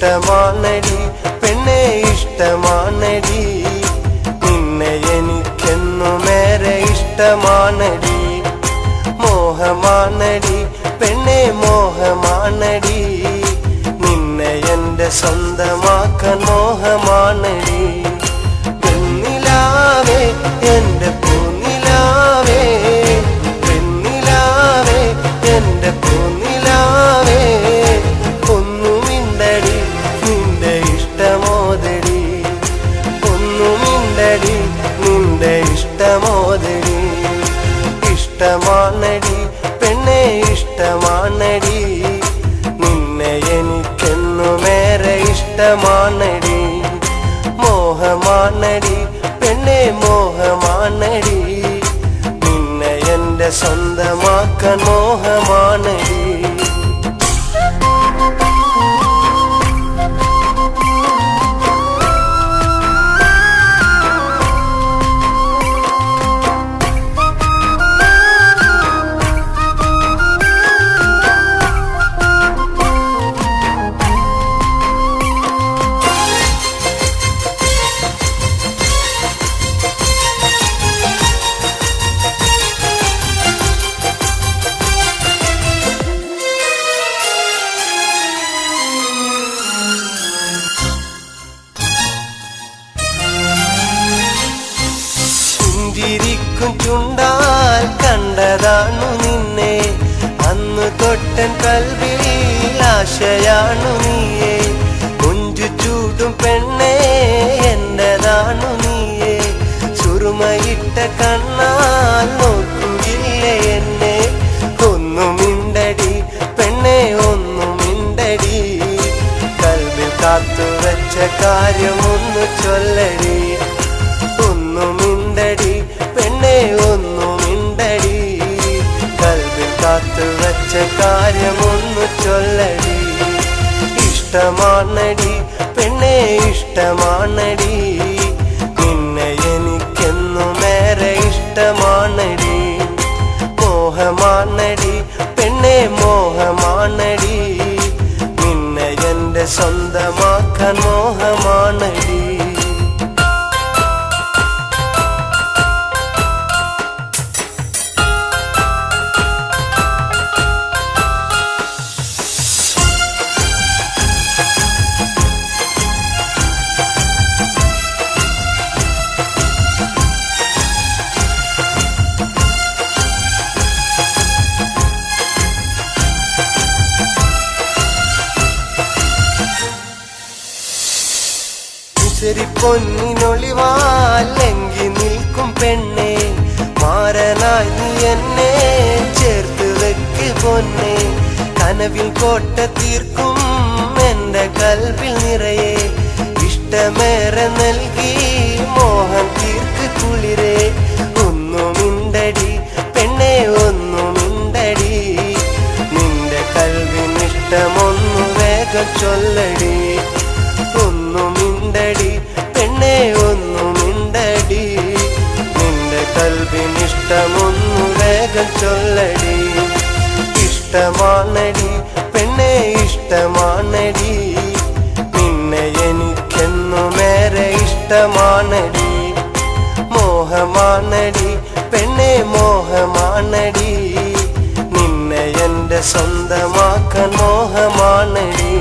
ഇഷ്ടമാണടി പെണ്ണെ ഇഷ്ടമാണടി നിന്നെ എനിക്കെന്നുമേറെ ഇഷ്ടമാണടി മോഹമാണടി പെണ്ണെ മോഹമാണടി നിന്നെ എൻ്റെ സ്വന്തമാക്കാൻ മോഹമാണടി വെണ്ണിലാവേ എൻ്റെ പൂനിലാവേ വെണ്ണിലാവേ എൻ്റെ പൂനിലാവേ ഒന്നുമിണ്ടടി നിന്റെ ഇഷ്ടമോദടി ഒന്നുമിണ്ടടി നിന്റെ ഇഷ്ടമോദടി ഇഷ്ടമാണടി പെണ്ണെ ഇഷ്ടമാണടി നിന്നെ എനിക്കെന്നുമേറെ ഇഷ്ടമാണടി മോഹമാണടി പെണ്ണെ മോഹമാണടി നിന്നെ എൻ്റെ സ്വന്തമാക്കാൻ മോഹമാണടി പുഞ്ചിരിക്കും ചുണ്ടാൽ കണ്ടതാണു നിന്നെ അന്ന് തൊട്ടൻ കൽവിൽ ആശയാണു നീയേ മുഞ്ചു ചൂടും പെണ്ണേ എന്റേതാണു നീയേ സുറുമയിട്ട കണ്ണാൽ നോക്കുകയില്ലേ എന്നെ ഒന്നുമിണ്ടടി പെണ്ണെ ഒന്നുമിണ്ടടി കൽവിൽ കാത്തുവെച്ച കാര്യമൊന്നു ചൊല്ലടി ഒന്നുമിണ്ടടി പെണ്ണെ ഒന്നുമിണ്ടടി കൽവിൽ കാത്തുവെച്ച കാര്യമൊന്നു ചൊല്ലടി ഇഷ്ടമാണടി പെണ്ണെ ഇഷ്ടമാണടി നിന്നെ എനിക്കെന്നുമേറെ ഇഷ്ടമാണടി മോഹമാണടി പെണ്ണെ മോഹമാണടി നിന്നെ എൻ്റെ സ്വന്തമാക്കാൻ മോഹമാണടി പൊന്നിനൊളിവാലെങ്കി നിൽക്കും പെണ്ണെ മാരനായി നീ എന്നെ ചേർത്ത് വെക്ക് പൊന്നെ കനവിൽ കോട്ട തീർക്കും എന്റെ കൽവിൽ നിറയെ ഇഷ്ടമേറെ നൽകി മോഹം തീർക്ക് കുളിരെ ഒന്നുമിണ്ടടി പെണ്ണെ ഒന്നുമിണ്ടടി നിന്റെ കൽവിനിഷ്ടമൊന്നു വേഗം ചൊല്ലടി ഒന്നുമിണ്ടടി പെണ്ണെ ഒന്നുമിണ്ടടി നിന്റെ കൽവിനിഷ്ടമൊന്നു വേഗം ചൊല്ലടി ഇഷ്ടമാണടി പെണ്ണെ ഇഷ്ടമാണടി നിന്നെ എനിക്കെന്നുമേറെ ഇഷ്ടമാണടി മോഹമാണടി പെണ്ണെ മോഹമാണടി നിന്നെ എൻ്റെ സ്വന്തമാക്കാൻ മോഹമാണടി